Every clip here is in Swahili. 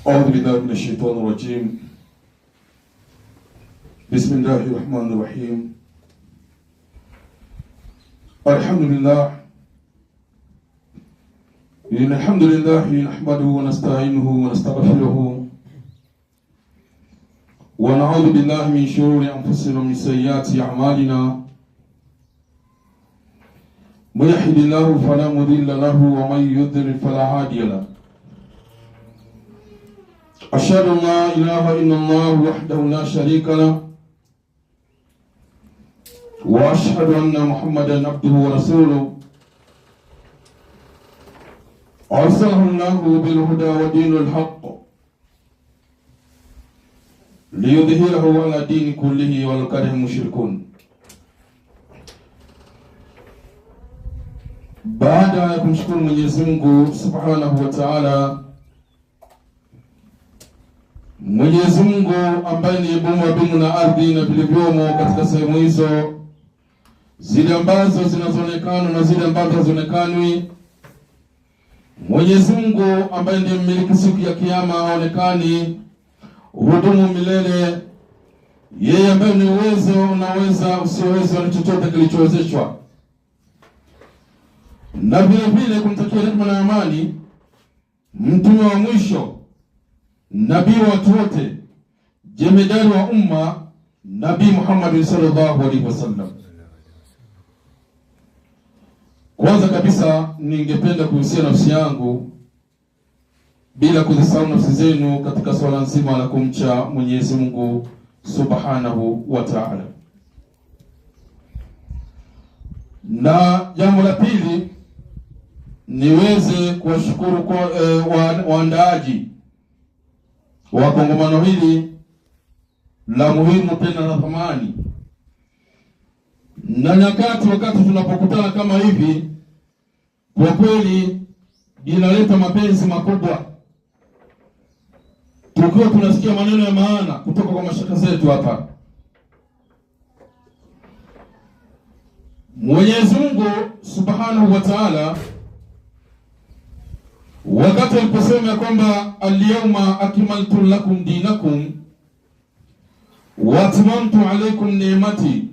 أعوذ بالله من الشيطان الرجيم. بسم الله الرحمن الرحيم. الحمد لله. إن الحمد لله نحمده ونستعينه ونستغفره ونعوذ بالله من شرور أنفسنا ومن سيئات أعمالنا. من يهد الله فلا مضل له ومن يضلل فلا هادي له. أشهد أن لا إله إلا الله وحده لا شريك له وأشهد أن محمدا عبده ورسوله أرسله الله بالهدى ودين الحق ليظهره على دين كله ولو كره المشركون. Baada ya kumshukuru Mwenyezi Mungu Subhanahu wa Ta'ala, Mwenyezi Mungu ambaye ni muumba mbingu na ardhi na vilivyomo katika sehemu hizo, zile ambazo zinazoonekana na zile ambazo hazionekani. Mwenyezi Mungu ambaye ndiye mmiliki siku ya kiyama, haonekani, hudumu milele. Yeye ambaye ni uwezo, unaweza, usioweza na chochote kilichowezeshwa. Na vile vile kumtakia rehema na amani mtume wa mwisho, nabii wa watu wote, jemedari wa umma, Nabii Muhammad sallallahu alaihi wasallam. Kwanza kabisa ningependa kuhusia nafsi yangu bila kuzisahau nafsi zenu katika swala nzima la kumcha Mwenyezi Mungu Subhanahu wa Ta'ala. Na jambo la pili, niweze kuwashukuru kwa waandaaji wa kongamano hili la muhimu tena la thamani. Na wakati tunapokutana kama hivi, kwa kweli inaleta mapenzi makubwa, tukiwa tunasikia maneno ya maana kutoka kwa mashaka zetu hapa. Mwenyezi Mungu Subhanahu wa Ta'ala wakati aliposema kwamba al-yawma akmaltu lakum dinakum wa atmamtu alaykum ni'mati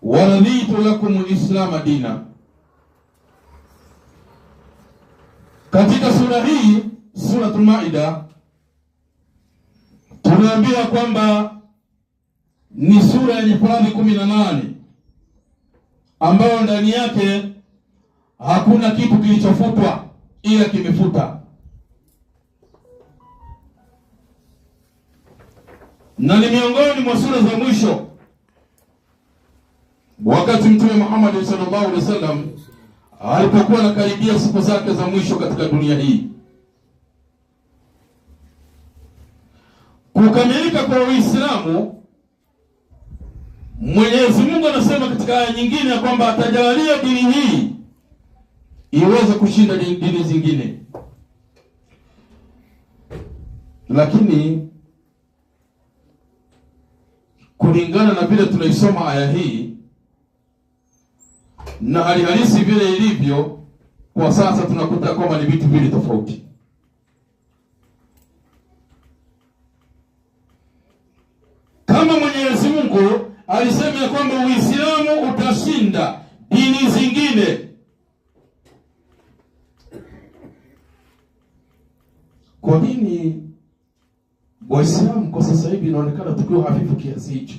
wa raditu lakum al-islam dina. Katika sura hii, Suratul Maida, tunaambiwa kwamba ni sura yenye faradhi 18 ambayo ndani yake hakuna kitu kilichofutwa ila kimefuta. Na ni miongoni mwa sura za mwisho wakati Mtume Muhammad sallallahu alaihi wasallam alipokuwa anakaribia siku zake za mwisho katika dunia hii. Kukamilika kwa Uislamu, Mwenyezi Mungu anasema katika aya nyingine ya kwamba atajalia dini hii iweze kushinda dini zingine. Lakini kulingana na vile tunaisoma aya hii na hali halisi vile ilivyo kwa sasa, tunakuta kwamba ni vitu vile tofauti. Kama Mwenyezi Mungu alisema kwamba Uislamu utashinda dini zingine, kwa nini Waislamu kwa sasa hivi inaonekana tukiwa hafifu kiasi hicho?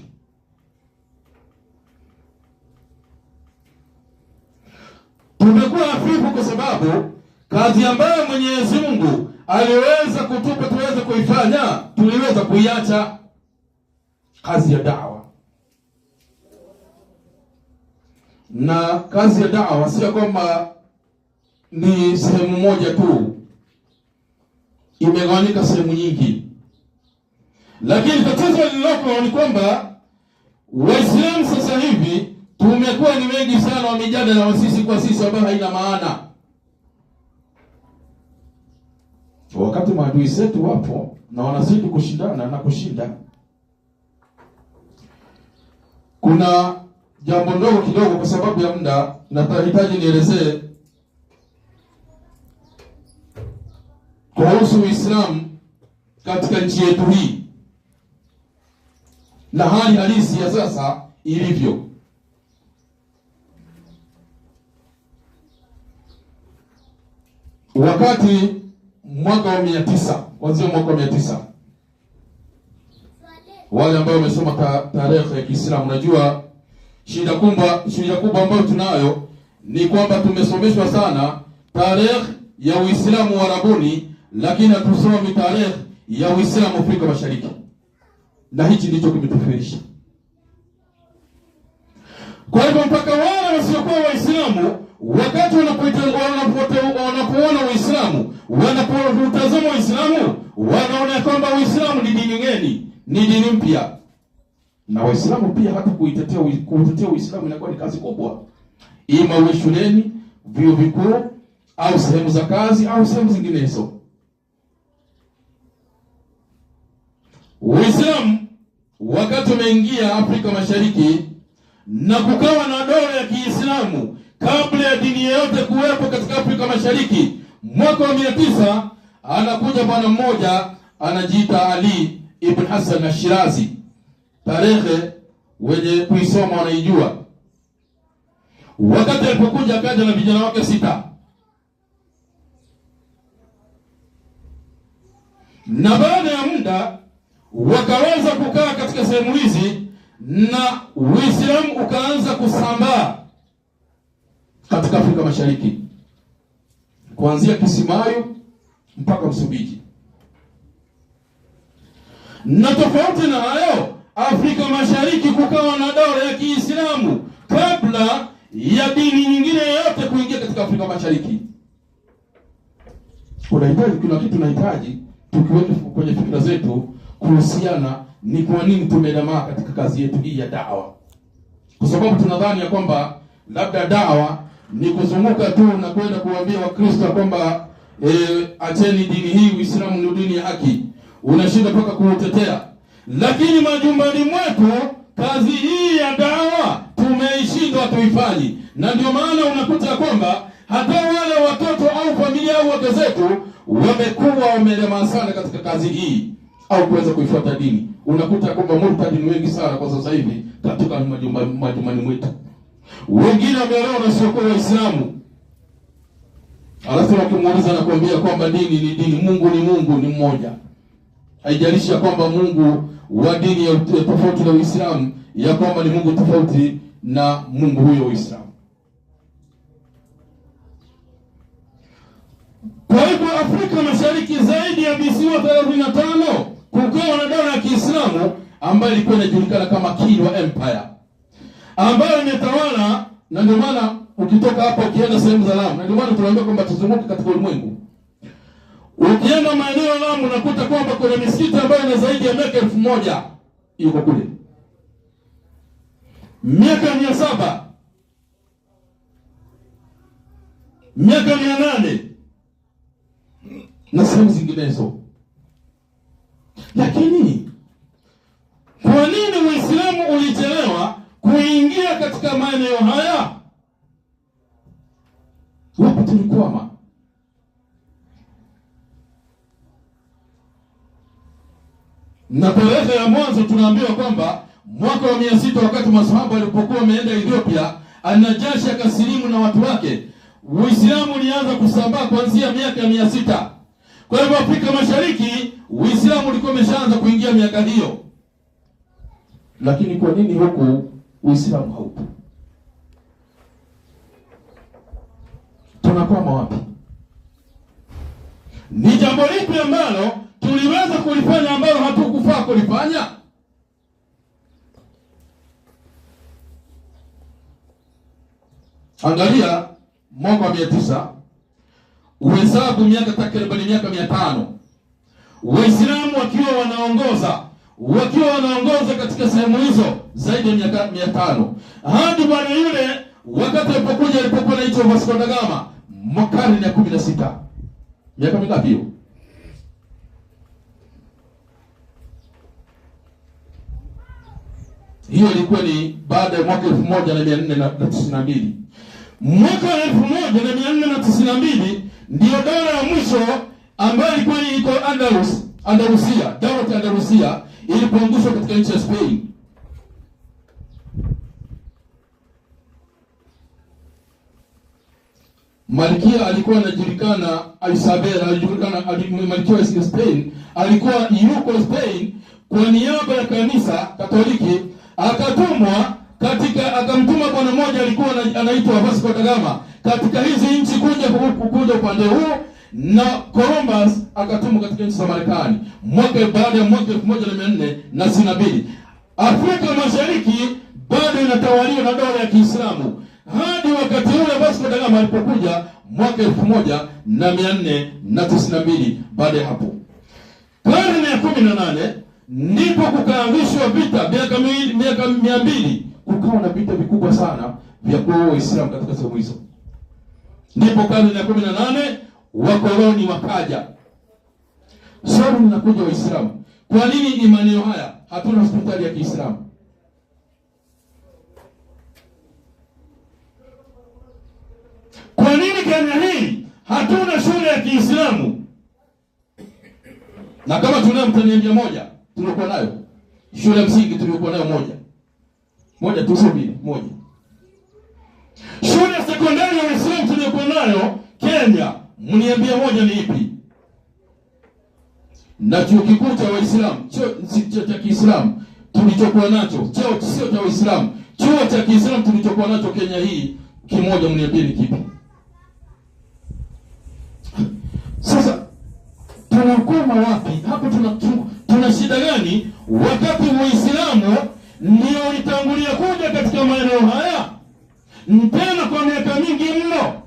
Tumekuwa hafifu kwa sababu kazi ambayo Mwenyezi Mungu aliweza kutupa tuweze kuifanya, tuliweza kuiacha. Kazi ya da'wa. Na kazi ya da'wa sio kwamba ni sehemu moja tu, imegawanyika sehemu nyingi. Lakini tatizo lililoko ni kwamba Waislamu sasa hivi tumekuwa ni wengi sana wa mijadala wa sisi kwa sisi ambayo haina maana. wakati maadui zetu wapo na wanazidi kushindana na kushinda, kuna jambo ndogo kidogo, kwa sababu ya muda nahitaji nielezee kuhusu Uislamu katika nchi yetu hii na hali halisi ya sasa ilivyo. Wakati mwaka wa 900, kuanzia mwaka wa 900, wale ambao wamesoma tarehe ya Kiislamu, unajua shida kubwa ambayo tunayo ni kwamba tumesomeshwa sana tarehe ya Uislamu wa Arabuni, lakini hatusomi tarehe ya Uislamu Afrika Mashariki, na hichi ndicho kimetufirisha. Kwa hivyo mpaka wale wasiokuwa Waislamu wakati wanapoona Uislamu, wanapotazama Uislamu, wanaona kwamba Uislamu ni dini ngeni, ni dini mpya. Na Waislamu pia hata kuitetea Uislamu inakuwa ni kazi kubwa, ima uwe shuleni, vyuo vikuu, au sehemu za kazi, au sehemu zinginezo. Uislamu wakati umeingia Afrika Mashariki na kukawa na dola ya Kiislamu kabla ya dini yoyote kuwepo katika Afrika Mashariki, mwaka wa 900, anakuja bwana mmoja anajiita Ali ibn Hassan al-Shirazi. Tarehe wenye kuisoma wanaijua. Wakati alipokuja akaja na vijana wake 6, na baada ya muda wakaweza kukaa katika sehemu hizi, na Uislamu ukaanza kusambaa katika Afrika Mashariki, kuanzia Kisimayo mpaka Msumbiji. Na tofauti na hayo, Afrika Mashariki kukawa na dola ya Kiislamu kabla ya dini nyingine yote kuingia katika Afrika Mashariki. Kuna kitu tunahitaji tukiweke kwenye fikra zetu kuhusiana ni kwa nini tumedamaa katika kazi yetu hii ya dawa. Kwa sababu tunadhani ya kwamba labda dawa ni kuzunguka tu na kwenda kuambia Wakristo kwamba acheni dini hii, Uislamu ni dini ya haki. Unashinda mpaka kuutetea. Lakini majumbani mwetu kazi hii ya dawa tumeishindwa tuifanyi. Na ndio maana unakuta kwamba hata wale watoto au familia au wake zetu wamekuwa wamelemaa sana katika kazi hii au kuweza kuifuata dini. Unakuta kwamba murtadi ni wengi sana kwa sasa hivi katika majumbani mwetu. Wengine wameolewa na sio Waislamu. Alafu wakimuuliza na kuambia kwamba dini ni dini, Mungu ni mmoja. Haijalishi ya kwamba Mungu wa dini ya tofauti na Uislamu, ya kwamba ni Mungu tofauti na Mungu huyo Uislamu. Kwa hivyo Afrika Mashariki zaidi ya visiwa 35 kukawa na dola ya Kiislamu ambayo ilikuwa inajulikana kama Kilwa Empire, ambayo imetawala. Na ndio maana ukitoka hapa ukienda sehemu za Lamu, na ndio maana tunaambia kwamba tuzunguke katika ulimwengu. Ukienda maeneo ya Lamu unakuta kwamba kuna misikiti ambayo ina zaidi ya miaka 1000 yuko kule, miaka 700, miaka 800 na sehemu zinginezo. Lakini kwa nini Uislamu ulichelewa kuingia katika maeneo haya? Wapi tulikwama? Na tarehe ya mwanzo tunaambiwa kwamba mwaka wa 600 wakati masahaba walipokuwa wameenda Ethiopia, An-Najashi akasilimu na watu wake. Uislamu ulianza kusambaa kuanzia miaka ya 600. Kwa hivyo Afrika Mashariki Uislamu ulikuwa umeshaanza kuingia miaka hiyo. Lakini kwa nini huku Uislamu haupo? Tunakwama wapi? Ni jambo lipi ambalo tuliweza kulifanya ambalo hatukufaa kulifanya? Angalia mwaka wa 900, uhesabu miaka takriban miaka 500, Waislamu wakiwa wanaongoza katika sehemu hizo zaidi ya miaka 500, hadi bwana yule wakati alipokuwa anaitwa Vasco da Gama karne ya 16. Miaka mingapi hiyo? Hiyo ilikuwa ni baada ya mwaka 1492. Mwaka 1492 ndio dola ya mwisho ambayo ilikuwa iko Andalusia, dola ya Andalusia ilipoangushwa katika nchi ya Spain. Malkia alikuwa anajulikana, Isabel alijulikana, malkia wa Spain, alikuwa yuko Spain kwa niaba ya kanisa Katoliki, akamtuma bwana mmoja alikuwa anaitwa Vasco da Gama katika hizi nchi kuja upande huu, na Columbus akatumwa katika nchi za Marekani baada ya mwaka 1492. Afrika Mashariki bado inatawaliwa na dola ya Kiislamu hadi wakati ule Vasco da Gama alipokuja mwaka 1492. Baada ya hapo, karne ya 18 ndipo kukaanzishwa vita miaka 200. Kukawa na vita vikubwa sana vya kuua Waislamu katika sehemu hizo. Ndipo karne ya 18 wakoloni wakaja. Swali linakuja, Waislamu, kwa nini imani haya hatuna hospitali ya Kiislamu? Kwa nini Kenya hii hatuna shule ya Kiislamu? Na kama tunayo, mtaniambia moja tulikuwa nayo. Shule ya msingi tulikuwa nayo moja tu, sio mbili, moja. Shule ya sekondari ya Uislamu tulikuwa nayo Kenya, mniambia moja ni ipi? Na chuo kikuu cha Waislamu, chuo cha Kiislamu tulichokuwa nacho, sio cha Waislamu, chuo cha Kiislamu tulichokuwa nacho Kenya hii kimoja, mniambie ni kipi? Sasa tunakoma wapi hapo? Tuna shida gani wakati Waislamu ndio walitangulia kuja katika maeneo haya tena kwa miaka mingi mno,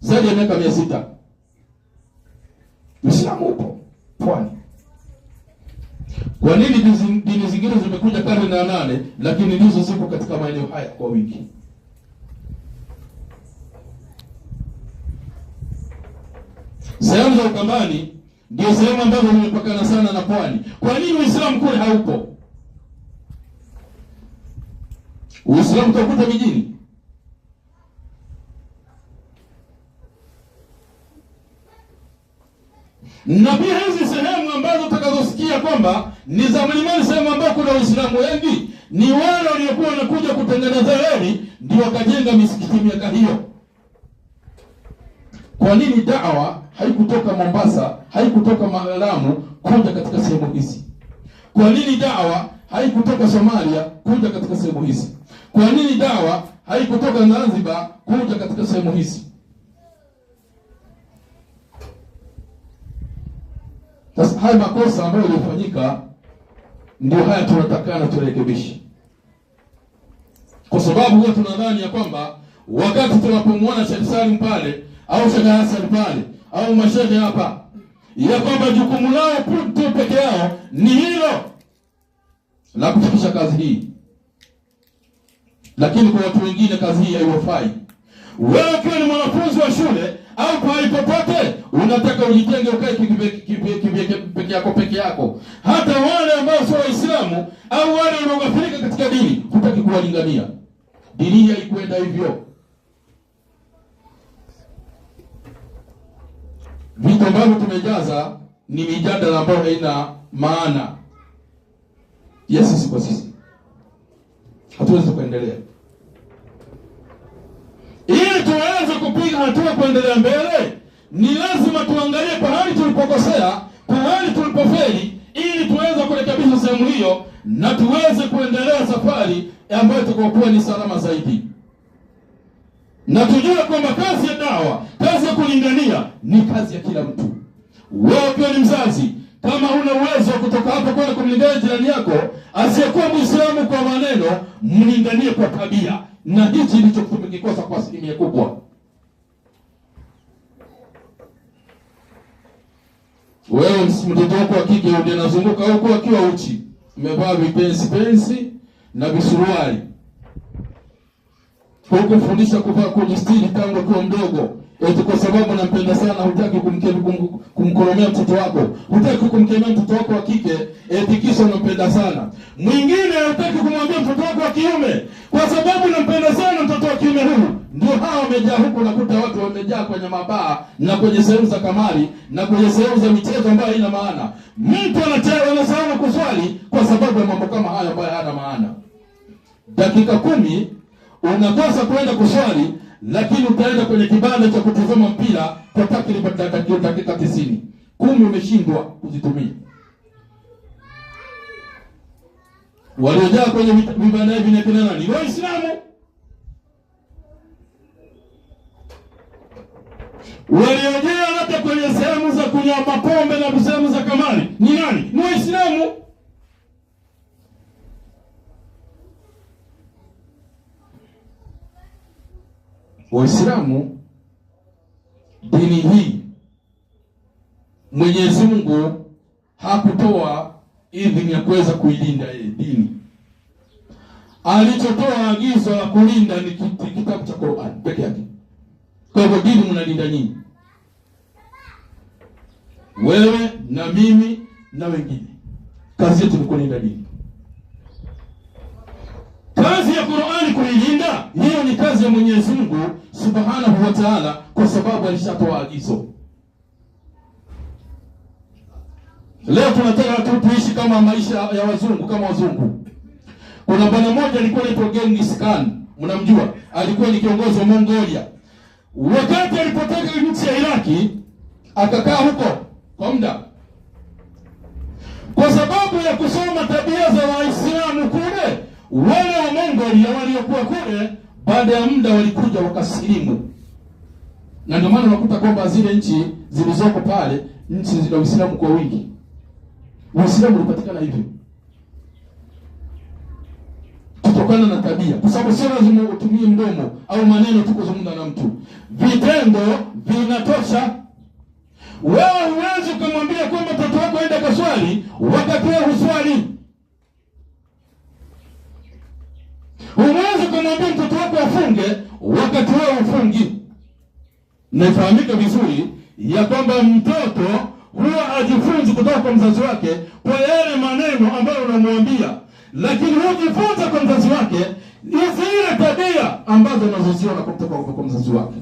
zaidi ya miaka 600? Uislamu upo pwani. Kwa nini dini zingine zimekuja karne ya 8 lakini ndizo ziko katika maeneo haya kwa wingi? Sehemu za Ukambani ndio sehemu ambazo zimepakana sana na pwani. Kwa nini Uislamu kule haupo? Uislamu utakuta mijini. Na pia hizi sehemu ambazo utakazosikia kwamba ni za mlimani, sehemu ambazo kuna Waislamu wengi, ni wale waliokuwa wanakuja kutengeneza reli ndio wakajenga misikiti miaka hiyo. Kwa nini da'wa haikutoka Mombasa, haikutoka Lamu kuja katika sehemu hizi? Kwa nini da'wa haikutoka Somalia kuja katika sehemu hizi? Kwa nini da'wa haikutoka Zanzibar kuja katika sehemu hizi? Sasa haya makosa ambayo yalifanyika ndio haya tunatakana turekebishe. Kwa sababu huwa tunadhani ya kwamba wakati tunapomwona Sheikh Salim pale au Sheikh Hassan pale au mashehe hapa, ya kwamba jukumu lao tu peke yao ni hilo la kufikisha kazi hii, lakini kwa watu wengine kazi hii haiwafai. Wewe ukiwa ni mwanafunzi wa shule au pale popote unataka ujitenge ukae peke yako, hata wale ambao sio Waislamu au wale wanaoghafilika katika dini hutaki kuwalingania. Dini haikwenda hivyo. Vitu ambavyo tumejaza ni mijadala ambayo haina maana ya sisi kwa sisi. Hatuwezi kuendelea. Ili tuweze kupiga hatua kuendelea mbele, ni lazima tuangalie pahali tulipokosea, pahali tulipofeli, ili tuweze kurekebisha sehemu hiyo na tuweze kuendelea safari ambayo itakuwa ni salama zaidi. Na tujue kwamba kazi ya dawa, kazi ya kulingania ni kazi ya kila mtu. Wewe ukiwa ni mzazi, kama huna uwezo wa kutoka hapo kwenda kumlingania jirani yako asiyekuwa Muislamu kwa maneno, mlinganie kwa tabia. Na hichi ndicho tumekikosa kwa asilimia kubwa. Wewe mtoto wako wa kike ndiye anazunguka huko akiwa uchi, umevaa vipensi na visuruali, hukufundisha kuvaa kujistiri tangu kwa mdogo, eti kwa sababu nampenda sana hutaki kumkoromea mtoto wako, hutaki kumkemea mtoto wako wa kike, eti kisa unampenda sana. Mwingine hutaki kumwambia mtoto wako wa kiume kwa sababu nampenda sana mtoto wa kiume huyu. Ndio hao wamejaa huko, nakuta watu wamejaa kwenye mabaa na kwenye sehemu za kamari na kwenye sehemu za michezo ambayo haina maana. Mtu anasahau kuswali kwa sababu ya mambo kama haya ambayo hayana maana. Dakika 10 unakosa kwenda kuswali, lakini utaenda kwenye kibanda cha kutazama mpira kwa takriban dakika 90. 10 umeshindwa kuzitumia. Waliojaa kwenye vibanda hivi ni kina nani? Waislamu. Waliojaa hata kwenye sehemu za kunywa pombe na sehemu za kamari ni nani? Ni Waislamu. Waislamu, dini hii Mwenyezi Mungu hakutoa idhini ya kuweza kuilinda dini. Alichotoa agizo la kulinda ni kitabu cha Qur'an peke yake. Kwa hivyo dini mnalinda nyinyi, wewe na mimi na wengine. Kazi yetu ni kulinda dini. Kazi ya Qur'ani kuilinda, hiyo ni kazi ya Mwenyezi Mungu Subhanahu wa Ta'ala, kwa sababu alishatoa agizo. Leo tunataka tuishi kama maisha ya wazungu, kama wazungu. Kuna bwana mmoja alikuwa anaitwa Genghis Khan, mnamjua? Alikuwa ni kiongozi wa Mongolia. Wakati alipotoka nchi ya Iraki, akakaa huko kwa muda, kwa sababu ya kusoma tabia za Waislamu kule. Wale wa Mongolia waliokuwa kule, baada ya muda walikuja wakasilimu. Na ndio maana unakuta kwamba zile nchi zilizoko pale, nchi zina Uislamu kwa wingi. Uislamu unapatikana hivyo kutokana na tabia, kwa sababu sio lazima utumie mdomo au maneno tu kuzungumza na mtu. Vitendo vinatosha. Wewe huwezi kumwambia kwamba mtoto wako aende kaswali wakati wewe huswali. Huwezi kumwambia mtoto wako afunge wakati wewe ufungi. Nafahamika vizuri ya kwamba mtoto huwa ajifunzi kutoka kwa mzazi wake kwa yale maneno ambayo unamwambia, lakini hujifunza kwa mzazi wake zile tabia ambazo anazoziona kutoka kwa mzazi wake.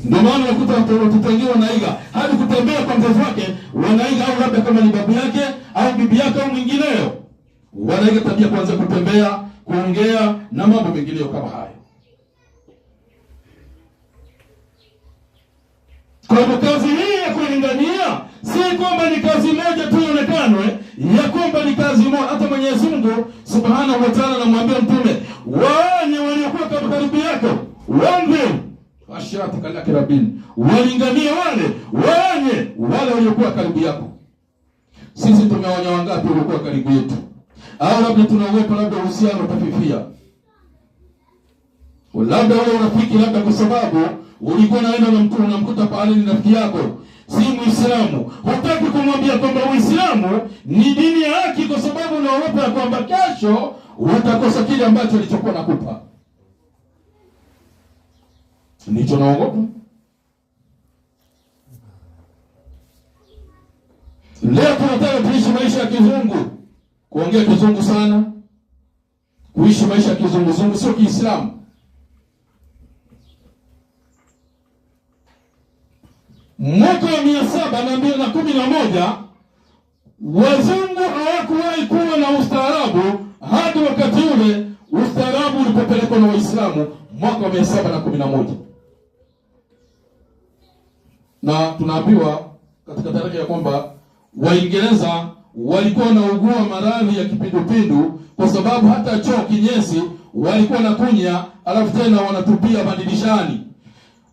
Ndio maana unakuta watoto wengi wanaiga hadi kutembea kwa mzazi wake, wanaiga, au labda kama ni babu yake au bibi yake au mwingineo, wanaiga tabia kuanza kutembea, kuongea na mambo mengineyo kama hayo. Kwa hivyo kazi hii ya kulingania si kwamba ni kazi moja tu ionekanwe, ya kwamba ni kazi moja. Hata Mwenyezi Mungu Subhanahu wa Ta'ala anamwambia Mtume, waonye waliokuwa karibu yako, waambie ashiratu kalaki rabin, walinganie waonye wale waliokuwa karibu yako. Sisi tumeonya wangapi waliokuwa karibu yetu? Au labda tunaogopa labda uhusiano utafifia, labda wale urafiki, labda kwa sababu ulikuwa naenda na mtu unamkuta pale ni rafiki yako, si Muislamu. Hutaki kumwambia kwamba Uislamu ni dini ya haki, kwa sababu unaogopa kwamba kesho utakosa kile ambacho alichokuwa nakupa. Ndicho naogopa. Leo tunataka tuishi maisha ya kizungu, kuongea kizungu sana, kuishi maisha ya kizunguzungu, sio Kiislamu. Mwaka wa 1711 wazungu hawakuwahi kuwa na ustaarabu hadi wakati ule ustaarabu ulipopelekwa na Waislamu mwaka wa 1711. Na tunaambiwa katika tarehe ya kwamba Waingereza walikuwa wanaugua maradhi ya kipindupindu kwa sababu hata choo kinyesi walikuwa na kunya, alafu tena wanatupia badilishani.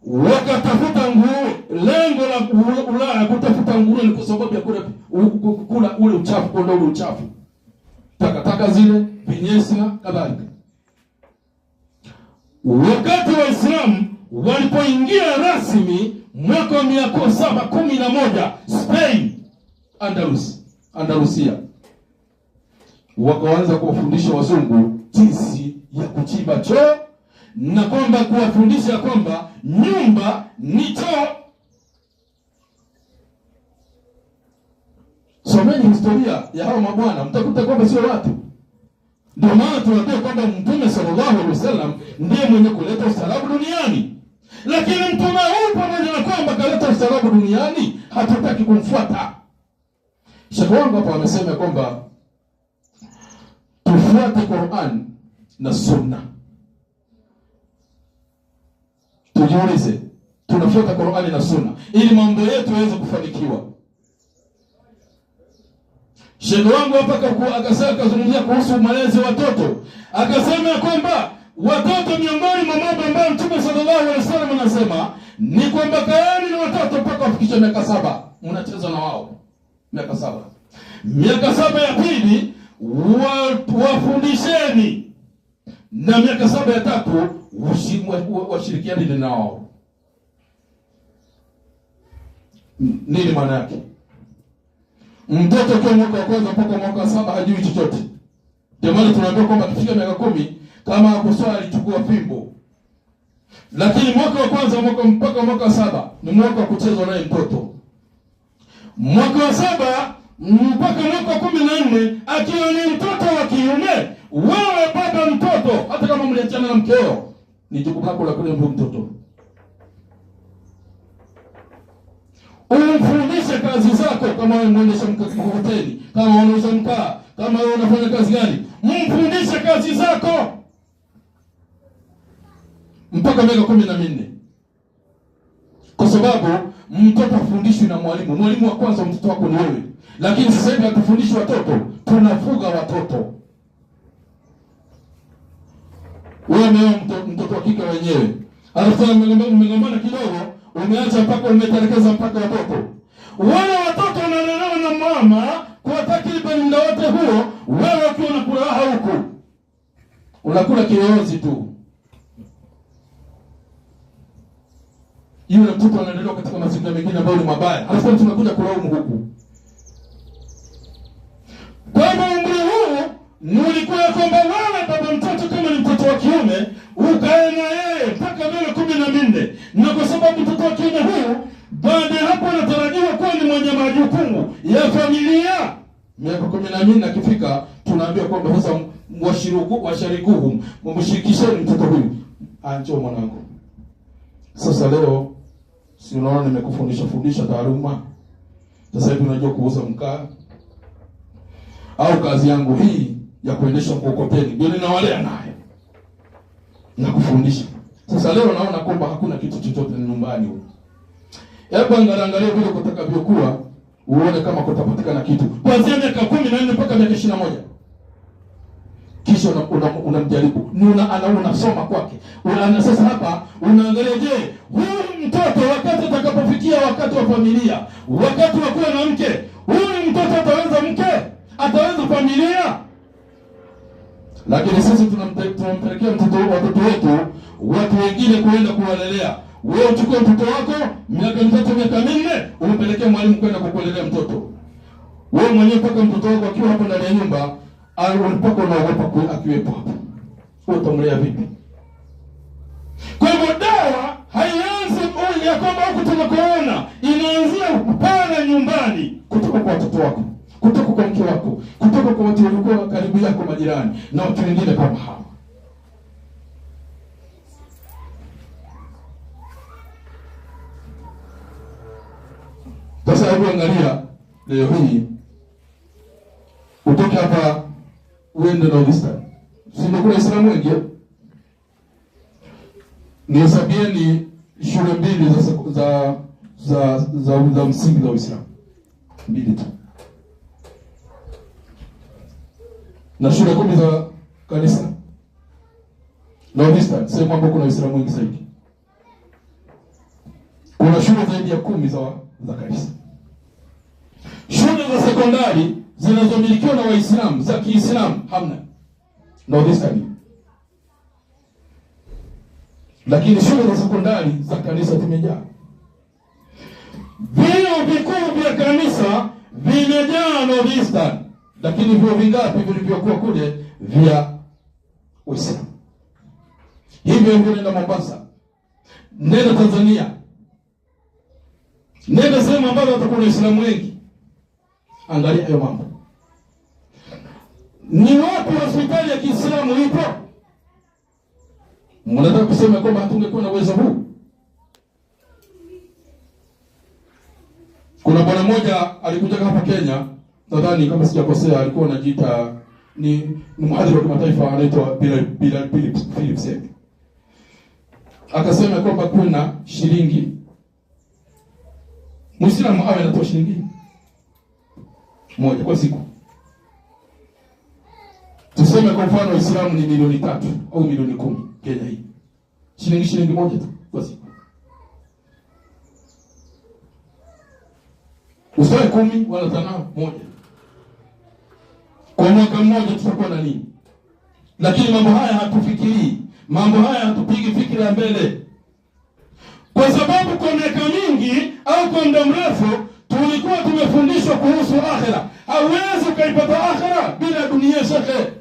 Wakatafuta nguo, lengo la Ulaya kutafuta nguo ni kwa sababu ya kula ule uchafu, kuondoa ule uchafu, takataka zile, vinyesi na kadhalika. Wakati Waislamu walipoingia rasmi mwaka wa 1711 Spain, Andalusia, wakaanza kuwafundisha wazungu jinsi ya kuchimba choo, na kwamba kuwafundisha kwamba nyumba ni choo. Someni historia ya hao mabwana, mtakuta kwamba sio watu. Ndio maana tunaambia kwamba Mtume sallallahu alaihi wasallam ndiye mwenye kuleta ustaarabu duniani. Lakini mtume huyu pamoja na kwamba kaleta ustaarabu duniani, hatutaki kumfuata. Sheikh wangu hapa amesema kwamba tufuate Qur'an na Sunna. Tujiulize, tunafuata Qur'an na Sunna ili mambo yetu yaweze kufanikiwa. Sheikh wangu hapa akazungumzia kuhusu malezi watoto. Akasema kwamba watoto miongoni mwa mambo ambayo Mtume sallallahu alaihi wasallam anasema ni kwamba kaeni na watoto mpaka wafikishe miaka 7. Mnacheza na wao miaka 7. Miaka 7 ya pili wafundisheni, na miaka 7 ya tatu washirikiane nao. Nini maana yake? Mtoto kwa mwaka wa kwanza mpaka mwaka wa 7 hajui chochote. Ndio maana tunaambia kwamba akifika miaka 10 kama hakuswali chukua fimbo. Lakini mwaka wa kwanza mpaka mwaka wa 7 ni mwaka wa kucheza naye mtoto. Mwaka wa 7 mpaka mwaka wa 14 akiwa ni mtoto wa kiume, wewe baba mtoto, hata kama mliachana na mkeo, ni jukumu lako la kulea mtoto. Umfundishe kazi zako, kama wewe mwendesha mkokoteni, kama unauza mkaa, kama wewe unafanya kazi gani, mfundishe kazi zako mpaka miaka 14. Kwa sababu mtoto afundishwi na mwalimu. Mwalimu wa kwanza mtoto wako ni wewe. Lakini sasa hivi hatufundishi watoto, tunafuga watoto. Wewe mtoto wa kike wenyewe, alafu mmegombana kidogo, umeacha mpaka umetelekeza mpaka watoto. Wale watoto wanalelewa na mama kwa takriban muda wote huo, wewe ukiwa unakula huku unakula kiyoyozi tu. Yule mtoto analelewa katika mazingira mengine ambayo ni mabaya. Alafu tunakuja kulaumu huku. Kwa hivyo umri huu nilikuwa kwamba wewe baba mtoto kama ni mtoto wa kiume ukae na yeye mpaka miaka 14. Na kwa sababu mtoto wa kiume huu baada ya hapo anatarajiwa kuwa ni mwenye majukumu ya familia. Miaka 14 akifika tunaambia kwamba sasa washarikuhum, mshirikisheni mtoto huyu. Anjo mwanangu. Sasa leo si unaona nimekufundisha taaluma. Sasa hivi unajua kuuza mkaa. Au kazi yangu hii ya kuendesha mkokoteni ndio ninawalea naye. Na kufundisha. Sasa leo naona kwamba hakuna kitu chochote nyumbani huko. Hebu angalia vile kutakavyokuwa, uone kama kutapatikana kitu. Kuanzia miaka 14 mpaka miaka 21. Kisha unamjaribu. Unasoma kwake. Sasa hapa unaangalia, je, huyu mtoto wakati atakapofikia wakati wa familia, wakati wa kuwa na mke, huyu mtoto ataweza mke? Ataweza familia? Lakini sisi tunampelekea watoto wetu watu wengine kuenda kuwalelea. Wewe uchukue mtoto wako miaka 3 miaka 4 umpelekea mwalimu kwenda kukulelea mtoto. Wewe mwenyewe mpaka mtoto wako akiwa hapo ndani ya nyumba au mpaka unaogopa akiwepo hapo. Wewe utamlea vipi? Kwa hivyo dawa haianzi ya kwamba huko tunakoona, inaanzia pale nyumbani, kutoka kwa watoto wako, kutoka kwa mke wako, kutoka kwa watu walio karibu yako, majirani na watu wengine kama hao. Sasa hebu angalia leo hii utoke hapa uende na Pakistan. Sio kuna Waislamu wengi. Ni hesabieni shule mbili za msingi za Uislamu. Mbili tu. Na shule 10 za kanisa. Na Pakistan sehemu ambapo kuna Waislamu wengi zaidi. Kuna shule zaidi ya 10 za kanisa. Shule za sekondari zinazomilikiwa na Waislamu za Kiislamu hamna. Na Pakistan. Lakini shule za sekondari za kanisa zimejaa. Vyuo vikuu vya kanisa vimejaa na Pakistan. Lakini vyuo vingapi vilivyokuwa kule vya Uislamu? Hivyo nenda Mombasa, nenda Tanzania, nenda sehemu ambazo watakuwa Waislamu wengi. Angalia hayo mambo. Ni wapi hospitali ya Kiislamu ipo? Mnataka kusema kwamba hatungekuwa na uwezo huu? Kuna bwana mmoja alikuja hapa Kenya, nadhani kama sijakosea, alikuwa anajiita ni mhadhiri wa kimataifa, anaitwa Bilal Philips. Akasema kwamba kuna shilingi Muislamu awe anatoa shilingi moja kwa siku. Tuseme kwa mfano Waislamu ni milioni 3 au milioni 10 Kenya hii. Shilingi moja tu kwa siku. Usoe 10 wala tano moja. Kwa mwaka mmoja tutakuwa na nini? Lakini mambo haya hatufikirii. Mambo haya hatupigi fikira mbele. Kwa sababu kwa miaka mingi au kwa muda mrefu tulikuwa tumefundishwa kuhusu akhera. Hauwezi ukaipata akhera bila dunia shekhe.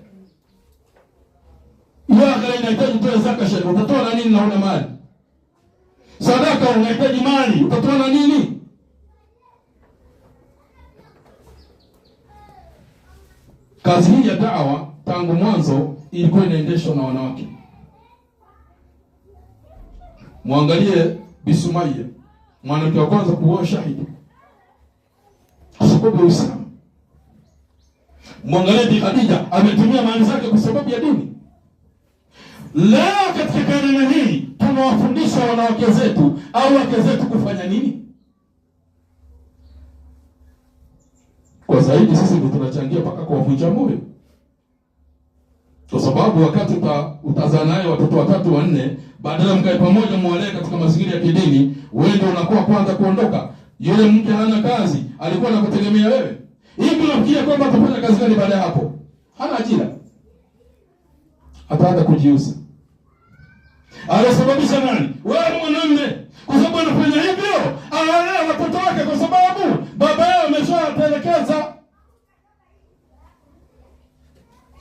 Ya akhera inahitaji utoe zaka shekhe. Utatoa na nini na una mali? Sadaka unahitaji mali. Utatoa na nini? Kazi hii ya da'wa tangu mwanzo ilikuwa inaendeshwa na wanawake. Muangalie Bi Sumayya, mwanamke wa kwanza kuoa shahidi kwa sababu ya Uislamu. Muangalie Bi Khadija, ametumia mali zake kwa sababu ya dini. Leo katika karne hii tunawafundisha wanawake zetu au wake zetu kufanya nini? Kwa zaidi sisi ndio tunachangia mpaka kuwavunja moyo. Kwa sababu wakati utazaa naye watoto 3 4, badala mkae pamoja muwalee katika mazingira ya kidini, wewe ndio unakuwa kwanza kuondoka. Yule mke hana kazi, alikuwa anakutegemea wewe. Hivi unafikiria kwamba atafanya kazi gani baada ya hapo? Hana ajira. Ataanza kujiuza. Anasababisha nani? Wewe mwanamume. Kwa sababu anafanya hivyo, analea watoto wake kwa sababu baba yao ameshawatelekeza.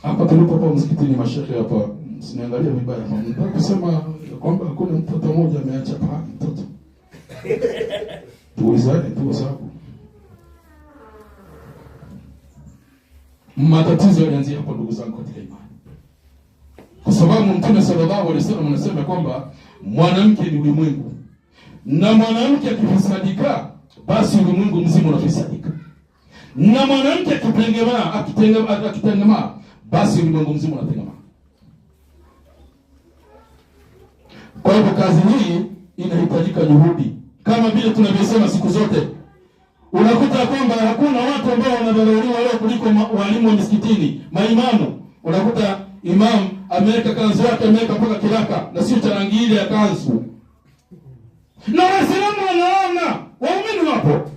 Hapa tulipokuwa msikitini mashehe hapa, msiniangalia vibaya hapa. Nataka kusema kwamba hakuna mtoto mmoja ameacha paa mtoto. Tuulizane tu sababu. Matatizo yalianzia hapo ndugu zangu katika imani. Kwa sababu Mtume sallallahu alaihi wasallam anasema kwamba mwanamke ni ulimwengu. Na mwanamke akifisadika, basi ulimwengu mzima unafisadika. Na mwanamke akitengemaa, basi ulimwengu mzima unatengemaa. Kwa hivyo kazi hii inahitajika juhudi. Kama vile tunavyosema siku zote, unakuta kwamba hakuna watu ambao wanadharauliwa leo kuliko walimu wa misikitini, maimamu. Unakuta imam ameweka kanzu yake, ameweka mpaka kiraka na sio charangi ile ya kanzu. Na Waislamu wanaona, waumini wapo.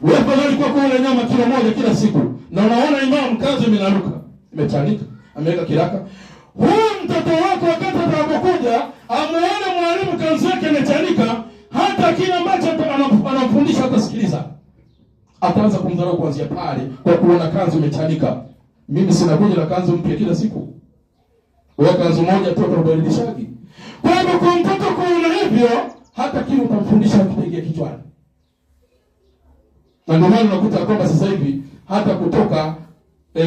Wewe fadhali kwa kula nyama kilo moja kila siku, na unaona imam kanzu imenaruka, imechanika, ameweka kiraka. Huyu mtoto wako wakati atakapokuja, amuone mwalimu kanzu yake imechanika, hata kile ambacho anamfundisha atasikiliza. Ataanza kumdharau kuanzia pale kwa kuona kanzu imechanika. Mimi sina kuja na kanzu mpya kila siku. Wewe kanzu moja tu utabadilishaje? Kwa hivyo kwa mtoto kuona hivyo, hata kile utamfundisha kitaingia kichwani. Na ndio maana unakuta kwamba sasa hivi hata kutoka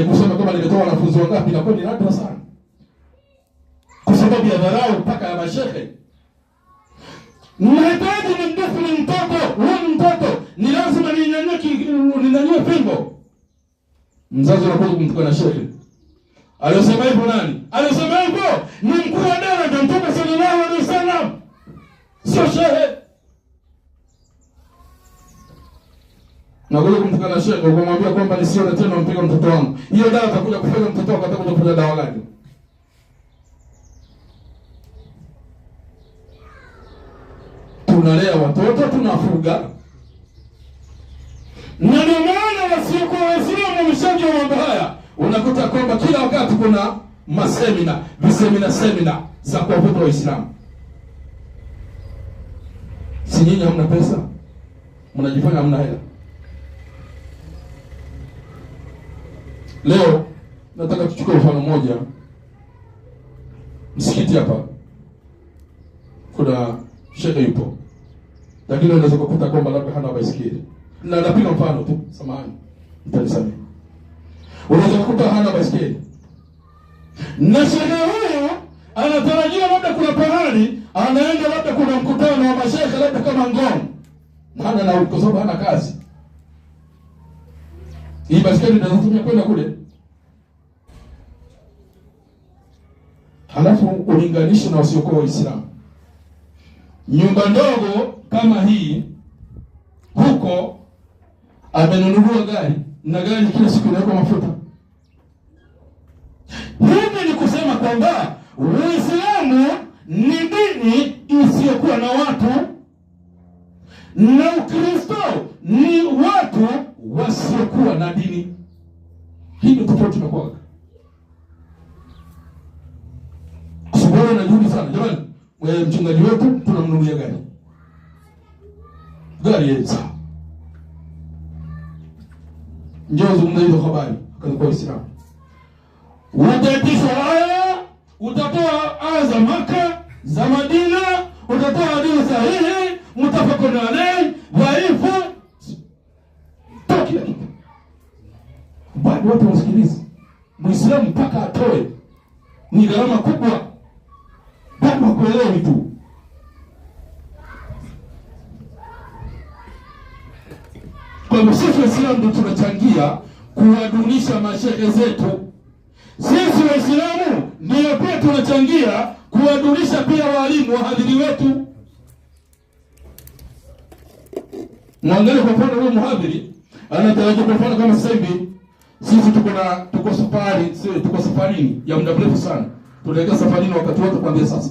kusema kama nimetoa wanafunzi wangapi na kwani nadra sana. Kwa sababu ya dharau mpaka ya mashehe. Mnahitaji ni mdofu ni mtoto, huyu mtoto ni lazima ninyanyue pingo. Mzazi anakuja kumtukana shehe. Alisema hivyo nani? Alisema hivyo ni mkuu wa daraja Mtume sallallahu alaihi wasallam. Sio shehe. Na kule kumtukana shehe kumwambia kwamba nisione tena mpiga mtoto wangu. Hiyo dawa atakuja kufanya mtoto wako atakuja kufanya dawa gani? Tunalea watoto, tunafuga. Na ndio maana wasiokuwa Waislamu wameshajua mambo haya. Unakuta kwamba kila wakati kuna semina za kuwavuta Waislamu. Si nyinyi hamna pesa? Mnajifanya hamna hela. Leo nataka tuchukue mfano mmoja. Msikiti hapa kuna shekhe yupo, lakini unaweza kukuta kwamba labda hana baisikeli. Na napiga mfano tu, samahani, mtanisamehe. Unaweza kukuta hana baisikeli, na shekhe huyo anatarajia labda kuna pahali anaenda, labda kuna mkutano wa mashekhe, labda kama Ngong, maana na kwa sababu hana kazi. Hii baisikeli ndio kwenda kule. Halafu ulinganishe na wasiokuwa Waislamu. Nyumba ndogo kama hii huko amenunua gari, na gari kila siku inaweka mafuta. Hivi ni kusema kwamba Uislamu ni dini isiyokuwa na watu, na Ukristo ni watu wasiokuwa na dini. Hii ndio tofauti na kwa. Kusubiri na juhudi sana. Jamani, mchungaji wetu tunamnunulia gari. Gari yetu sawa. Njoo zungumza hizo habari kwa Uislamu. Utatisha aya, utatoa aya za Maka, za Madina, utatoa hadithi sahihi, mutafakun alayhi, dhaifu. Toki kitu. Bado watu wasikilize. Muislamu mpaka atoe. Ni gharama kubwa. Bado kuelewa tu. Kwa sisi Waislamu ndio tunachangia kuwadunisha mashehe zetu. Sisi Waislamu ndio pia tunachangia kuwadunisha pia walimu wahadhiri wetu. Mwangalie kwa mfano huyo mhadhiri anatarajiwa, kwa mfano kama sasa hivi sisi tuko safarini ya muda mrefu sana. Tunaelekea safarini wakati wote kuanzia sasa.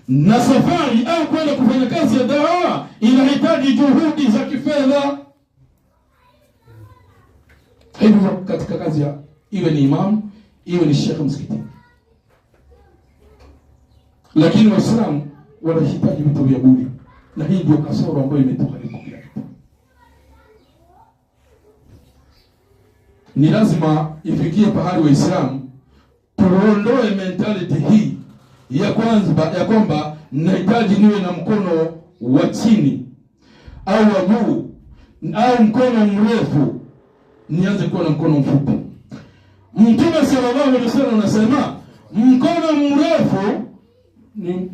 Na safari au kwenda kufanya kazi ya dawa inahitaji juhudi za kifedha. Hivyo katika kazi ya iwe ni imam, iwe ni shekhe msikitini. Lakini Waislamu wanahitaji vitu vya bure. Na hii ndio kasoro ambayo imetuharibu kila kitu. Ni lazima ifikie pahali Waislamu tuondoe mentality hii ya kwanza ya kwamba nahitaji niwe na mkono wa chini au wa juu au mkono mrefu, nianze kuwa na mkono mfupi. Mtume sallallahu alaihi wasallam anasema mkono mrefu ni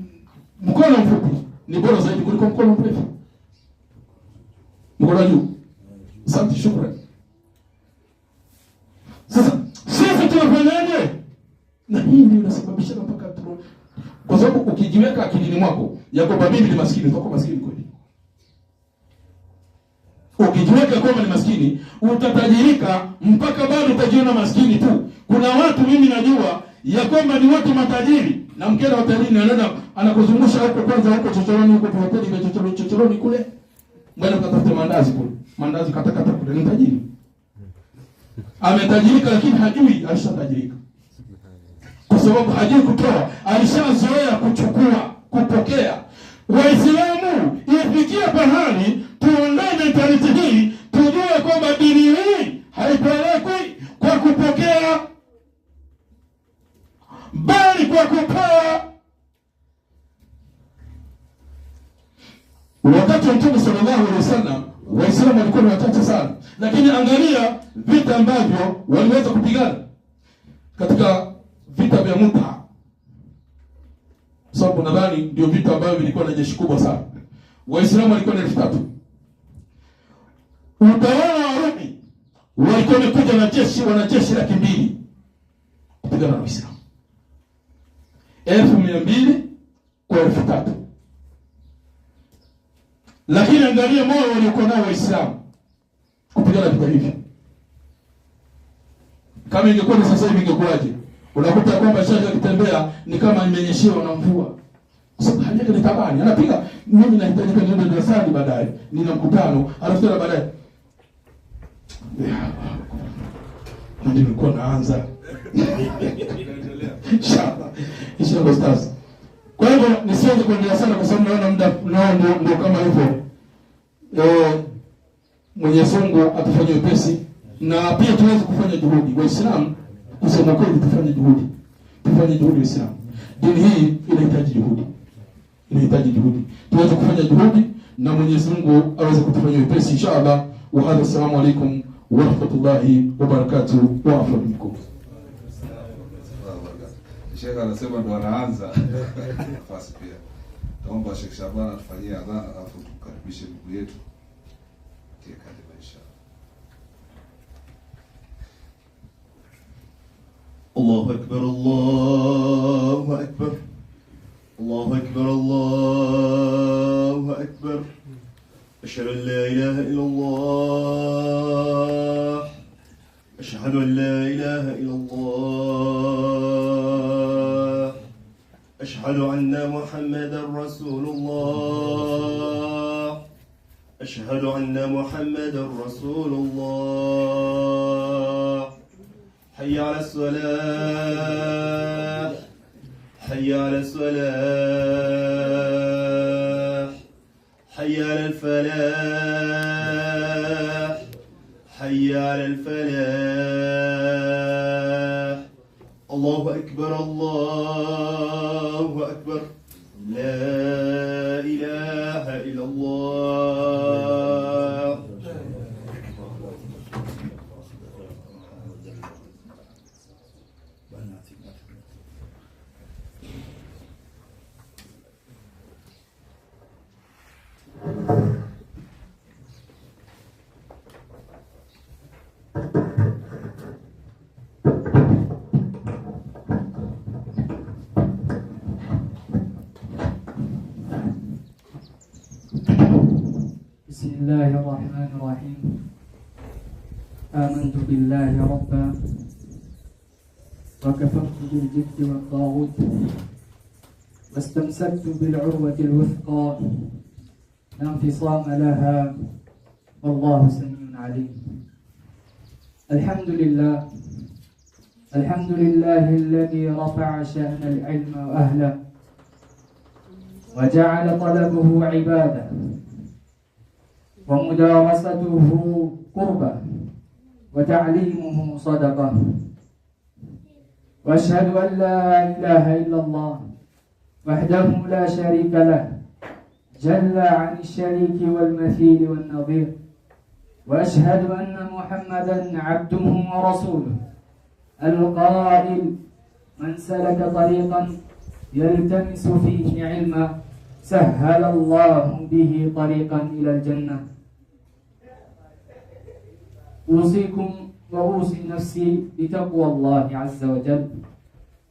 mkono mfupi ni bora zaidi kuliko mkono mrefu. Mkono juu. Asante, shukrani. Sasa sisi tunafanyaje? Na hii ndio inasababisha mpaka tu, kwa sababu ukijiweka akilini mwako ya kwamba mimi ni maskini, utakuwa maskini kweli. Ukijiweka kwamba ni maskini, utatajirika mpaka bado utajiona maskini tu. Kuna watu mimi najua ya kwamba ni watu matajiri, na mkenda hotelini anaenda anakuzungusha huko kwanza huko chochoroni huko kwa hoteli ya chochoroni kule. Mbona ukatafuta mandazi kule? Mandazi katakata kule, ni tajiri. Ametajirika lakini hajui alishatajirika. Kwa sababu hajui kutoa, alishazoea kuchukua, kupokea. Waislamu ifikie pahali tuondoe mentality hii, tujue kwamba dini hii haipelekwi kwa kupokea, bali kwa kutoa. Wakati wa Mtume sallallahu alaihi wasallam Waislamu walikuwa ni wachache sana, lakini angalia vita ambavyo waliweza kupigana katika vita vya Muta. Sababu nadhani ndio vita ambavyo vilikuwa na jeshi kubwa sana. Waislamu walikuwa na 3,000. Utawala wa Rumi walikuwa wamekuja na wanajeshi 200,000 kupigana na Waislamu. 200,000 kwa 3,000. Lakini angalia moyo waliokuwa nao Waislamu kupigana vita hivi. Kama ingekuwa sasa hivi ingekuwaje? Unakuta kwamba shaka kitembea ni kama imenyeshewa na mvua. Kwa sababu hali yake ni tabani. Anapiga, mimi nahitaji kwenda darasani baadaye, nina mkutano, alafu tena baadaye. Ndio nilikuwa naanza. Inshallah stars. Kwa hivyo nisianze kuendelea sana kwa sababu naona muda ndio kama hivyo. Mwenyezi Mungu atufanyie upesi, na pia tuweze kufanya juhudi. Waislamu kusema kweli tufanye juhudi. Tufanye juhudi Waislamu. Dini hii inahitaji juhudi. inahitaji juhudi. Tuweze kufanya juhudi na Mwenyezi Mungu aweze kutufanyia wepesi inshallah. Wa hadha, assalamu alaykum wa rahmatullahi wa barakatuh wa afwa minkum. Sheikh anasema ndo anaanza nafasi pia. Naomba Sheikh Shaban atufanyie adhana alafu tukaribishe ndugu yetu. Kalima inshallah. الله أكبر الله أكبر الله أكبر الله أكبر أشهد أن لا إله إلا الله أشهد أن لا إله إلا الله أشهد أن محمدا رسول الله أشهد أن محمدا رسول الله حي على الصلاة حي على الصلاة حي على الفلاح حي على الفلاح الله أكبر الله أكبر لا إله إلا الله. بسم الله الرحمن الرحيم. آمنت بالله ربا وكفرت بالجبت والطاغوت واستمسكت بالعروة الوثقى لا انفصام لها والله سميع عليم. الحمد لله الحمد لله الذي رفع شأن العلم وأهله وجعل طلبه عبادة ومدارسته قربة وتعليمه صدقة. وأشهد أن لا إله إلا الله وحده لا شريك له جل عن الشريك والمثيل والنظير. وأشهد أن محمدا عبده ورسوله القائل من سلك طريقا يلتمس فيه علما سهل الله به طريقا إلى الجنة. أوصيكم وأوصي نفسي بتقوى الله عز وجل،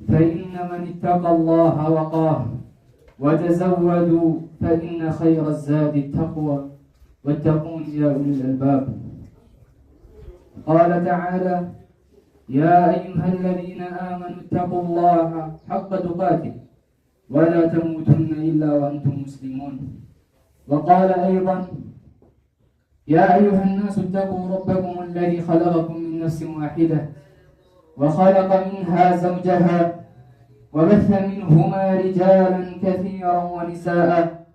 فإن من اتقى الله وقاه. وتزودوا فإن خير الزاد التقوى واتقون يا أولي الألباب. قال تعالى يا أيها الذين آمنوا اتقوا الله حق تقاته ولا تموتن إلا وأنتم مسلمون. وقال أيضا يا أيها الناس اتقوا ربكم الذي خلقكم من نفس واحدة وخلق منها زوجها وبث منهما رجالا كثيرا ونساء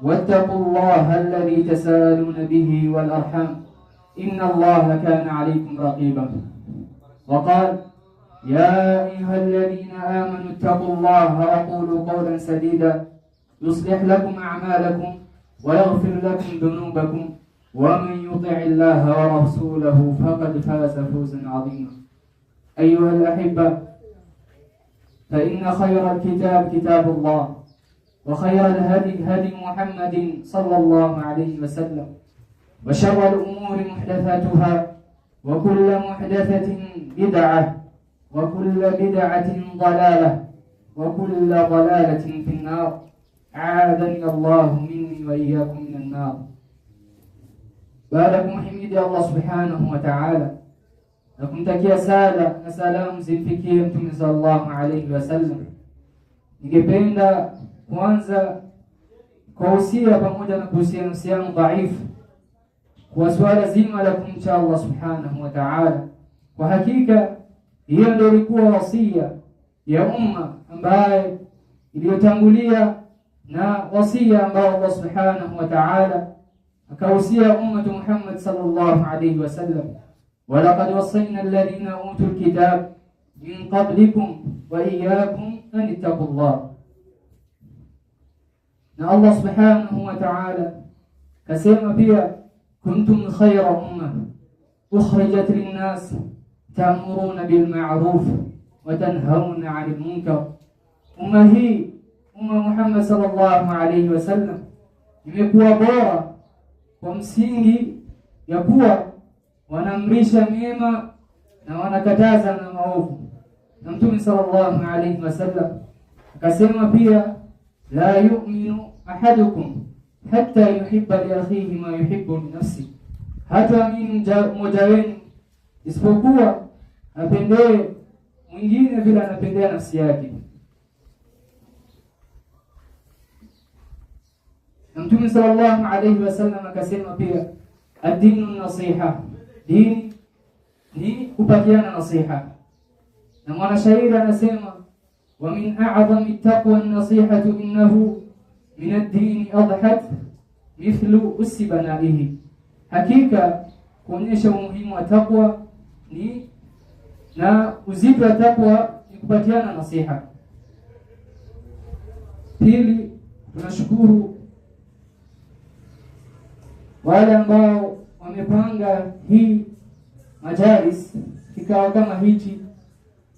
واتقوا الله الذي تساءلون به والأرحام إن الله كان عليكم رقيبا. وقال يا أيها الذين آمنوا اتقوا الله وقولوا قولا سديدا يصلح لكم أعمالكم ويغفر لكم ذنوبكم ومن يطع الله ورسوله فقد فاز فوزا عظيما. أيها الأحبة، فإن خير الكتاب كتاب الله وخير الهدي هدي محمد صلى الله عليه وسلم وشر الأمور محدثاتها وكل محدثة بدعة وكل بدعة ضلالة وكل ضلالة في النار. أعاذني الله مني وإياكم من النار. Baada kumhimidi Allah subhanahu wa ta'ala na kumtakia sala na salamu zimfikie Mtume sallallahu alayhi wasallam, ningependa kuanza kuhusia pamoja na kuhusia nafsi yangu dhaifu kwa swala zima la kumcha Allah subhanahu wa ta'ala. Kwa hakika hiyo ndio ilikuwa wasia ya umma ambaye iliyotangulia na wasia ambao Allah subhanahu wa ta'ala akahusia ummatu Muhammad sallallahu alayhi wasallam, walaqad wasayna alladhina utul kitab min qablikum wa iyyakum an ittaqullah. Na Allah subhanahu wa ta'ala kasema pia, kuntum khayra ummah ukhrijat lin-nas ta'muruna bil ma'ruf wa tanhauna 'anil munkar. Umma hii, umma Muhammad sallallahu alayhi wasallam, imekuwa bora kwa msingi ya kuwa wanaamrisha mema na wanakataza na maovu. Na Mtume sallallahu alayhi wasallam akasema pia, la yu'minu ahadukum hatta yuhibba li akhihi ma yuhibbu li nafsihi, hata amini mmoja wenu isipokuwa apendee mwingine vile anapendea nafsi yake. Na Mtume sallallahu alayhi wasallam akasema pia, ad-dinu nasiha, dini ni kupatiana nasiha. Na mwanashairi anasema, wa min a'zami taqwa an-nasihatu innahu min ad-dini adhat mithlu usbanaihi, hakika kuonyesha umuhimu wa takwa ni na uzito wa takwa ni kupatiana nasiha. Pili, tunashukuru wale ambao wamepanga hii majalis kikao kama hichi.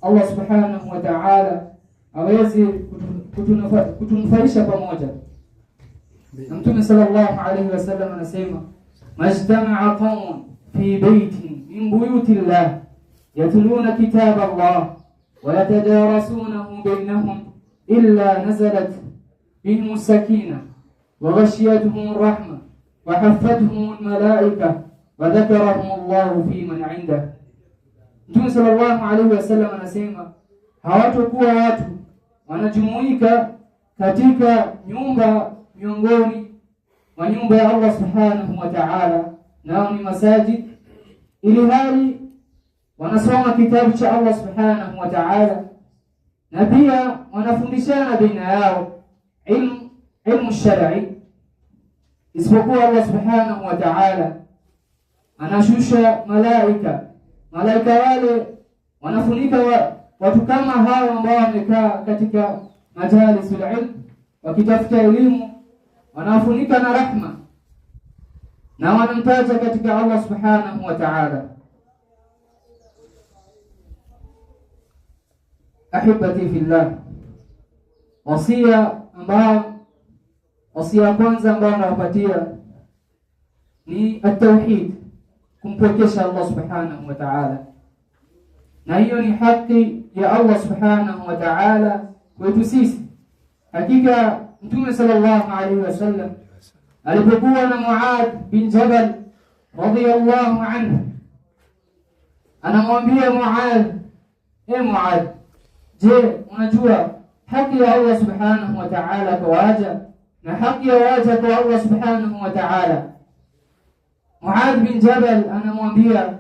Allah subhanahu wa ta'ala aweze kutunufaisha pamoja. Na Mtume sallallahu alayhi wasallam anasema, majtama'a qawmun fi baytin min buyuti Allah yatluna kitab Allah wa yatadarasunahu bainahum illa nazalat bihim as-sakinah wa ghashiyatuhum ar-rahmah wa haffatuhum al-malaikah wa dhakarahum Allah fi man 'indah. Mtume sallallahu alayhi wasallam anasema, hawatakuwa watu wanajumuika katika nyumba miongoni mwa nyumba ya Allah subhanahu wa ta'ala, nao ni masajid, ili hali wanasoma kitabu cha Allah subhanahu wa ta'ala, na pia wanafundishana baina yao ilmu shar'i, isipokuwa Allah subhanahu wa ta'ala anashusha malaika wale wanafunika watu kama hao ambao wamekaa katika majalisul ilm wakitafuta elimu, wanafunika na rahma na wanamtaja katika Allah subhanahu wa ta'ala. Ahibati fillah, wasia kwanza ambao nawapatia ni at-tauhid, kumpokesha Allah subhanahu wa ta'ala. Na hiyo ni haki ya Allah subhanahu wa ta'ala kwetu sisi. Hakika Mtume sallallahu alayhi wasallam alipokuwa na Muadh bin Jabal radiyallahu anhu, anamwambia Muadh, Muadh, je, unajua haki ya Allah subhanahu wa ta'ala kwa waja na haki ya waja kwa Allah subhanahu wa ta'ala? Muadh bin Jabal anamwambia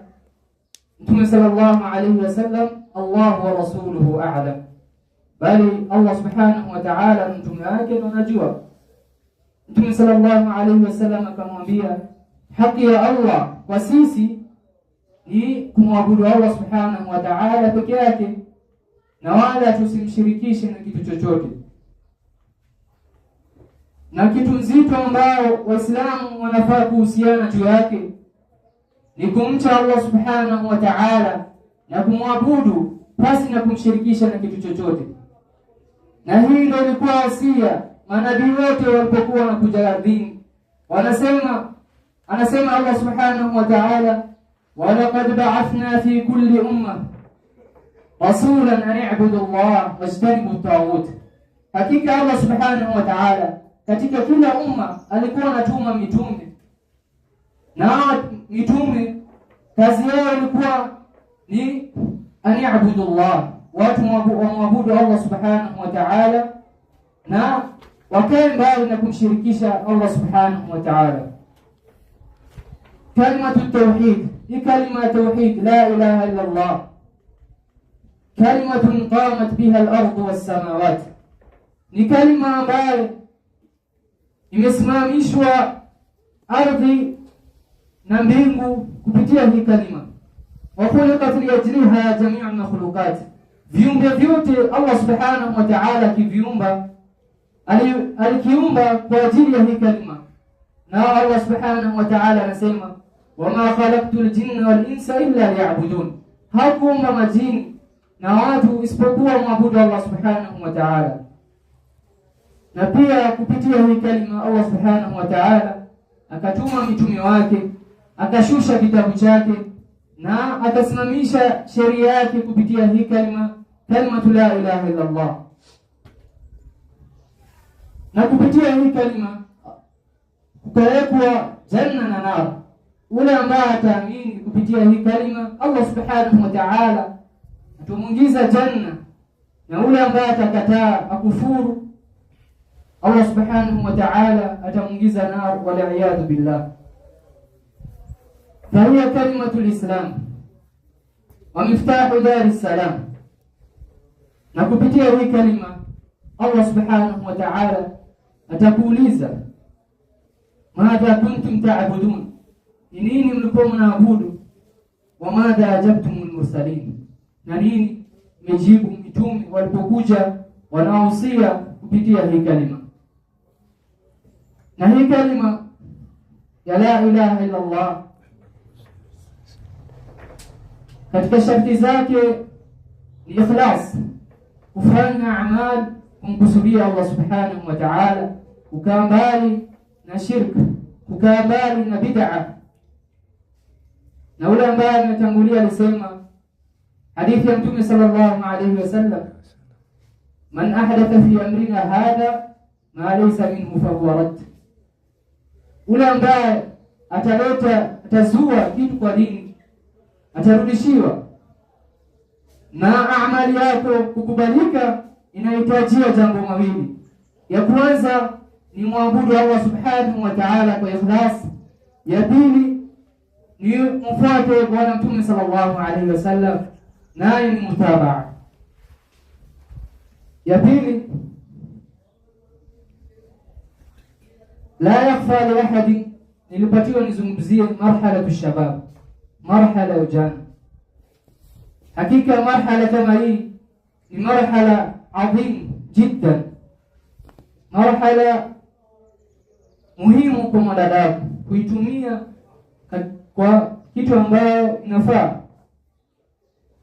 Mtume sallallahu alayhi wasallam, Allah wa rasuluhu a'lam, bali Allah subhanahu wa ta'ala na mtume wake ndio wanajua. Mtume sallallahu alayhi wasallam akamwambia, haki ya Allah kwa sisi ni kumwabudu Allah subhanahu wa ta'ala peke yake, na wala tusimshirikishe na kitu chochote. Na kitu nzito ambao Waislamu wanafaa kuhusiana juu yake ni kumcha Allah subhanahu wa ta'ala na kumwabudu pasi na kumshirikisha na kitu chochote. Na hii ndio ilikuwa wasia manabii wote walipokuwa wanakuja ardhini. Anasema Allah subhanahu wa ta'ala, wa laqad ba'athna fi kulli ummah rasulan an i'budu Allah wajtanibu at-taghut. Hakika Allah subhanahu wa ta'ala katika kila umma alikuwa anatuma mitume, na mitume kazi yao ilikuwa ni an i'budu Allah, watu waabudu Allah subhanahu wa ta'ala na wakae mbali na kumshirikisha Allah subhanahu wa ta'ala. Kalimatu tauhid, hii kalima ya tauhid, la ilaha illa Allah, kalimatun qamat biha al-ardu was-samawat, ni kalima ambayo imesimamishwa ardhi na mbingu kupitia hii kalima. Wa khuliqat liajliha jami'u makhluqat, viumbe vyote Allah subhanahu wa ta'ala kiviumba alikiumba kwa ajili ya hii kalima. Na Allah subhanahu wa ta'ala anasema wama khalaqtul jinna wal insa illa liya'budun, hakuumba majini na watu isipokuwa muabudu Allah subhanahu wa ta'ala. Na pia kupitia hii kalima Allah subhanahu wa ta'ala akatuma mitume wake, akashusha kitabu chake na akasimamisha sheria yake kupitia hii kalima, kalimatu la ilaha illa Allah. Na kupitia hii kalima kutawekwa janna na nar. Ule ambaye ataamini kupitia hii kalima Allah subhanahu wa ta'ala atamuingiza janna, na ule ambaye atakataa akufuru Allah subhanahu wa ta'ala atamuingiza nar, wal iyad billah. فهي كلمة الإسلام ومفتاح دار السلام. Na kupitia hii kalima Allah subhanahu wa ta'ala atakuuliza madha kuntum ta'budun, nini mlikuwa mnaabudu, wa madha ajabtumul mursalin, na nini mmejibu mitume walipokuja wanaohusia kupitia hii kalima. Na hii kalima ya la ilaha illa Allah katika sharti zake ni ikhlas, kufanya amal kumkusudia Allah subhanahu wa ta'ala, kukaa mbali na shirk, kukaa mbali na bid'a. Na ule ambaye ametangulia alisema hadithi ya Mtume sallallahu alayhi wasallam, man ahdatha fi amrina hadha ma laysa minhu fahuwa rad. Ule ambaye atazua kitu kwa dini atarudishiwa. Na amali yako kukubalika inahitajia jambo mawili. Ya kwanza ni muabudu Allah subhanahu wa ta'ala kwa ikhlas. Ya pili ni mfuate bwana Mtume sallallahu alaihi wasallam, naye ni mutabaa. Ya pili, la yakhfa li ahadin, nilipatiwa nizungumzie marhalatu shabab, marhala ya ujana. Hakika marhala kama hii ni marhala adhim jiddan, marhala muhimu kwa mwanadamu kuitumia kwa kitu ambayo inafaa.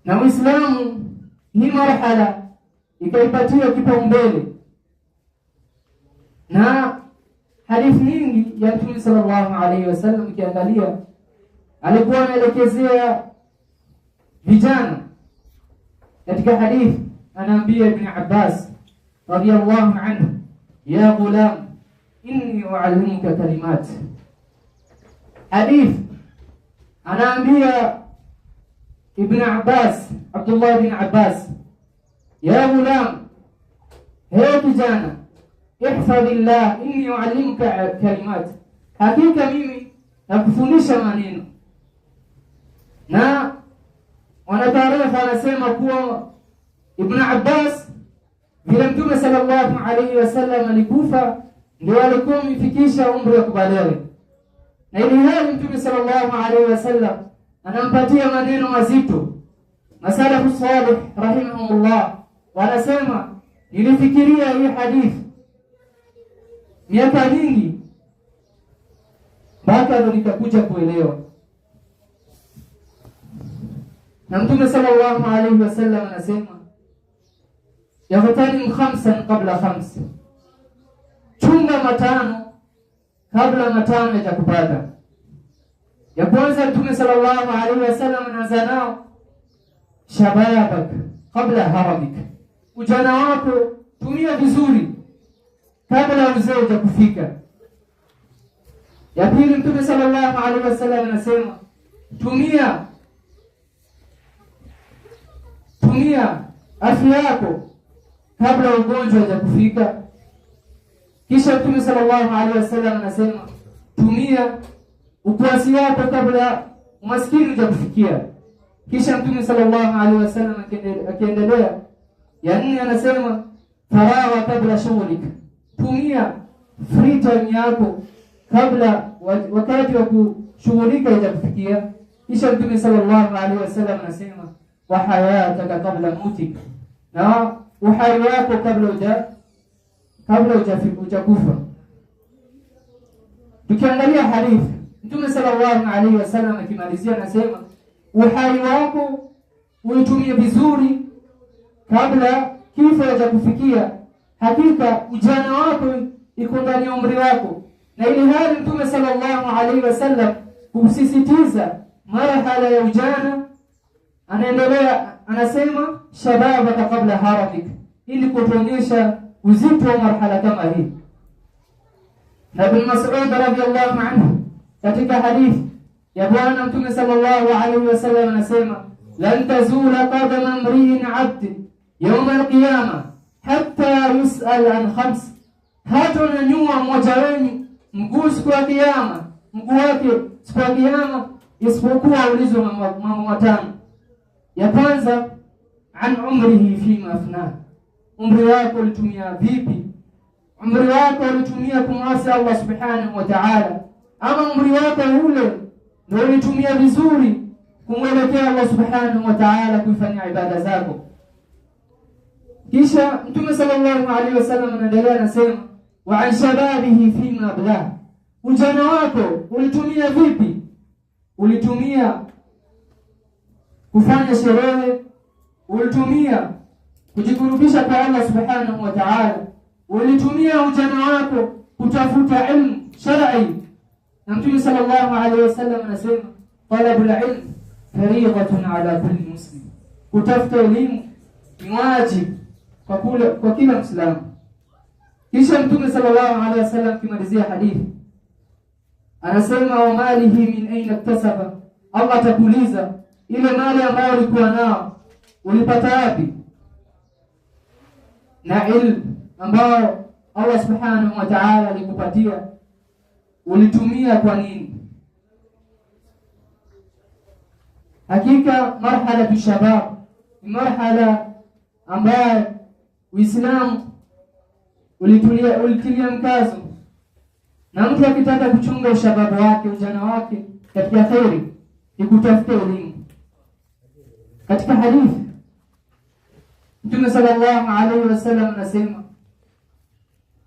Na Uislamu hii marhala ikaipatia kipaumbele, na hadithi nyingi ya Mtume sallallahu alaihi wasallam ukiangalia alikuwa anaelekezea vijana. Katika hadithi anaambia Ibn Abbas radiyallahu anhu, ya ghulam inni uallimuka kalimat. Hadith anaambia Ibn Abbas, Abdullah bin Abbas, ya ghulam, he kijana, ihfadhillah inni uallimuka kalimat, hakika mimi nakufundisha maneno. Na wanataarifa anasema kuwa Ibn Abbas vile Mtume sallallahu alayhi wasallam alikufa ndio alikuwa amefikisha umri wa kubalighi, na ili hali Mtume sallallahu alayhi wasallam anampatia maneno mazito. Masalafu salih rahimahumullah wanasema nilifikiria hii hadithi miaka mingi mpaka ndo nikakuja kuelewa. Na Mtume sallallahu alayhi wasallam anasema yaghtanim khamsan qabla khams, chunga matano kabla matano yatakupata. Ya kwanza Mtume sallallahu alayhi wasallam anaanza nao shababak kabla haramik, ujana wako tumia vizuri kabla uzee utakufika. Ya pili Mtume sallallahu alayhi wasallam anasema tumia afya yako kabla ugonjwa hujakufika. Kisha Mtume sallallahu alaihi wasallam anasema tumia ukwasi wako kabla umaskini hujakufikia. Kisha Mtume sallallahu alaihi wasallam akiendelea, ya nne anasema farawa kabla shughlika, tumia free time yako kabla wakati wa kushughulika itakufikia. Kisha Mtume sallallahu alaihi wasallam anasema wa hayataka kabla mutik, na uhai wako kabla kabla hujakufa. Tukiangalia hadithi, Mtume sallallahu alaihi wasallam akimalizia anasema uhai wako uitumie vizuri kabla kifo hajakufikia. Hakika ujana wako iko ndani ya umri wako. Na ili hali Mtume sallallahu alaihi wasallam kusisitiza marhala ya ujana, anaendelea anasema shababaka kabla haramik, ili kutuonyesha uzito wa marhala kama hii. Na Ibn Mas'ud radhiyallahu anhu katika hadithi ya Bwana Mtume sallallahu alaihi wasallam anasema lan tazula qadama imri'in 'abd yawm al-qiyamah hatta yus'al an khams, hata nanyua mmoja wenu mguu siku ya kiyama, mguu wake siku ya kiyama, isipokuwa ulizwe mambo matano. Ya kwanza, an umrihi fima afna, umri wako ulitumia vipi? Umri wako ulitumia kumwasi Allah subhanahu wa ta'ala, ama umri wako ule ndio ulitumia vizuri kumwelekea Allah subhanahu wa ta'ala kuifanya ibada zako? Kisha Mtume sallallahu alaihi wasallam anaendelea anasema wa an shababihi fima abla, ujana wako ulitumia vipi? Ulitumia kufanya sherehe, ulitumia kujikurubisha kwa Allah subhanahu wa ta'ala, ulitumia ujana wako kutafuta ilmu shar'i. Na Mtume sallallahu alaihi wasallam anasema talabul ilm fariidatun ala kulli muslim, kutafuta elimu ni wajibu kwa kila Muislamu. Kisha Mtume sallallahu alaihi wasallam kimalizia hadithi anasema wa malihi min aina iktasaba, Allah atakuuliza ile mali ambayo ulikuwa nao ulipata wapi? Na ilmu ambayo Allah subhanahu wa ta'ala alikupatia ulitumia kwa nini? Hakika marhala ya shabab ni marhala ambayo Uislamu ulitilia mkazo, na mtu akitaka kuchunga ushababu wake, ujana wake katika khairi, ni kutafuta elimu. Katika hadithi Mtume sallallahu alaihi wasallam anasema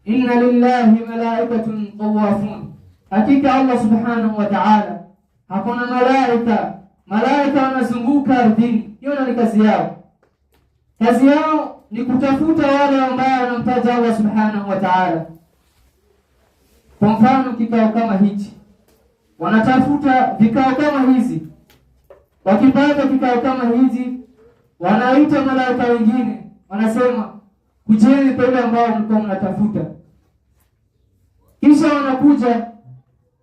inna lillahi malaikatun tawafun, hakika Allah subhanahu wa ta'ala hakuna malaika wanazunguka ardhini. Hiyo ni kazi yao. Kazi yao ni kutafuta wale ambao wanamtaja Allah subhanahu wa ta'ala. Kwa mfano kikao kama hichi, wanatafuta vikao kama hizi. Wakipata kikao kama hizi, wanaita malaika wengine, wanasema kujeni kwa ile ambao mlikuwa mnatafuta. Kisha wanakuja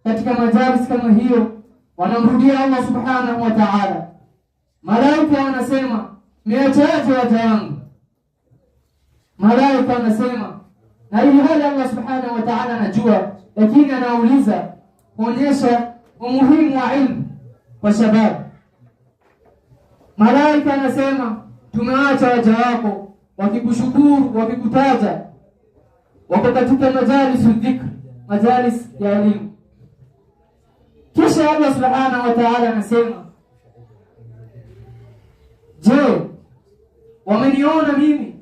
katika majalis kama hiyo, wanamrudia Allah subhanahu wa ta'ala. Malaika wanasema niachaje waja wangu? Malaika wanasema, na ili hali Allah subhanahu wa ta'ala anajua, lakini anauliza kuonyesha umuhimu wa ilmu kwa shababu. Malaika anasema tumeacha waja wako wakikushukuru, wakikutaja, wako katika majalis dhikr, majalis ya elimu. Kisha Allah subhanahu wa ta'ala anasema, je, wameniona mimi?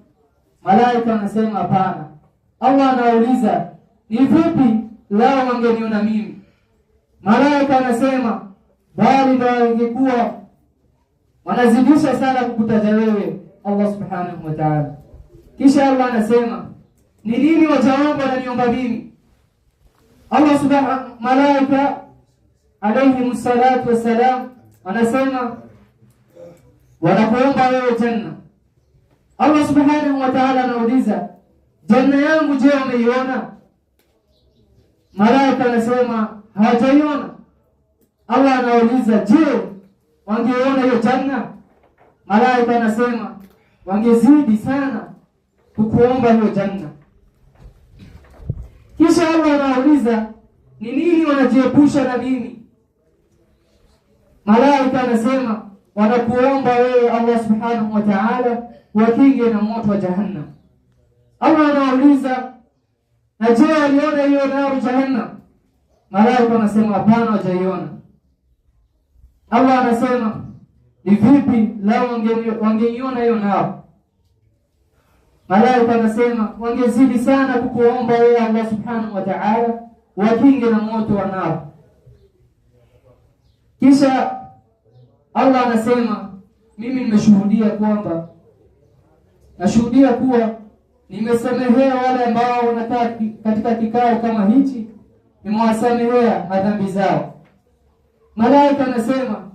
Malaika anasema hapana. Allah anauliza, ni vipi lao wangeniona mimi? Malaika anasema, bali ndio wangekuwa wanazidisha sana kukutaja wewe Allah subhanahu wa ta'ala. Kisha Allah anasema, ni nini waja wangu wananiomba mimi? Allah subhanahu, malaika alayhi msalatu wassalam anasema wanakuomba wewe janna. Allah subhanahu wa ta'ala anauliza, janna yangu je, umeiona? Malaika anasema hawajaiona. Allah anauliza, je, wangeona hiyo janna? Malaika anasema wangezidi sana kukuomba hiyo janna. Kisha Allah anauliza, ni nini wanajiepusha na mimi? Malaika anasema wanakuomba wewe Allah subhanahu wa ta'ala wakinge na moto wa jahannam. Allah anauliza, na je, waliona hiyo naro jahannam? Malaika anasema hapana, hawajaiona. Allah anasema, ni vipi lao wangeiona hiyo naro? Malaika anasema wangezidi sana kukuomba wewe Allah subhanahu wa ta'ala wakinge na moto wa nar. Kisha Allah anasema mimi nimeshuhudia kwamba nashuhudia kuwa nimesamehea wale ambao wanakaa katika kikao kama hichi, nimewasamehea madhambi zao. Malaika anasema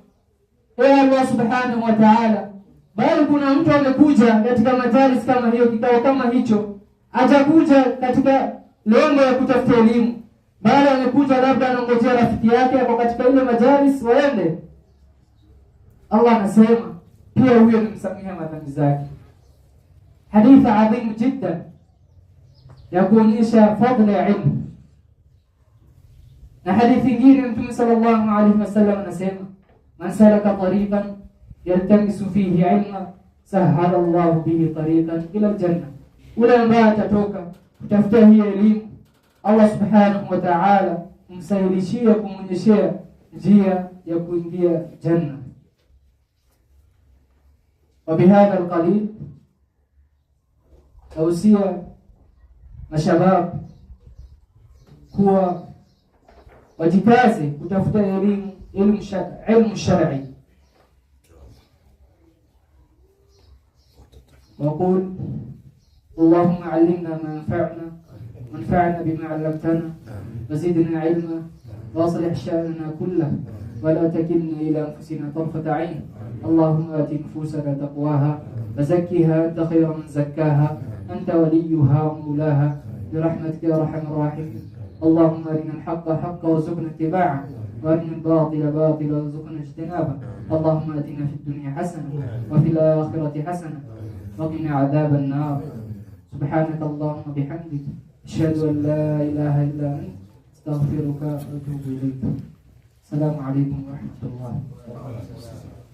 ewe Allah subhanahu wa ta'ala, bali kuna mtu amekuja katika majalis kama hiyo, kikao kama hicho, hajakuja katika lengo ya kutafuta elimu, bali amekuja labda anangojea rafiki yake hapo katika ile majalis waende. Allah anasema pia huyo nimemsamehea madhambi zake. Hadithi adhimu jiddan ya kuonyesha fadhila ya ilmu. Na hadithi nyingine Mtume sallallahu alaihi wasallam anasema man salaka tariqan yaltamisu fihi ilma sahala Allah bihi tariqan ila aljanna. Ule ambaye atatoka kutafuta hii elimu, Allah subhanahu wa ta'ala humsahilishia, kumonyeshea njia ya kuingia janna. وبهذا القليل أوصي mashabab kuwa wajikaze kutafuta ilmu shar'i. وقول اللهم علمنا ما ينفعنا وانفعنا بما علمتنا وزدنا علما واصلح شأننا كله ولا تكلنا إلى أنفسنا طرفة عين. اللهم آت نفوسنا تقواها وزكها أنت خير من زكاها أنت وليها ومولاها برحمتك يا أرحم الراحمين. اللهم أرنا الحق حقا وارزقنا اتباعه وأرنا الباطل باطلا وارزقنا اجتنابه. اللهم آتنا في الدنيا حسنة وفي الآخرة حسنة وقنا عذاب النار. سبحانك اللهم وبحمدك أشهد أن لا إله إلا أنت أستغفرك وأتوب إليك. السلام عليكم ورحمة الله وبركاته.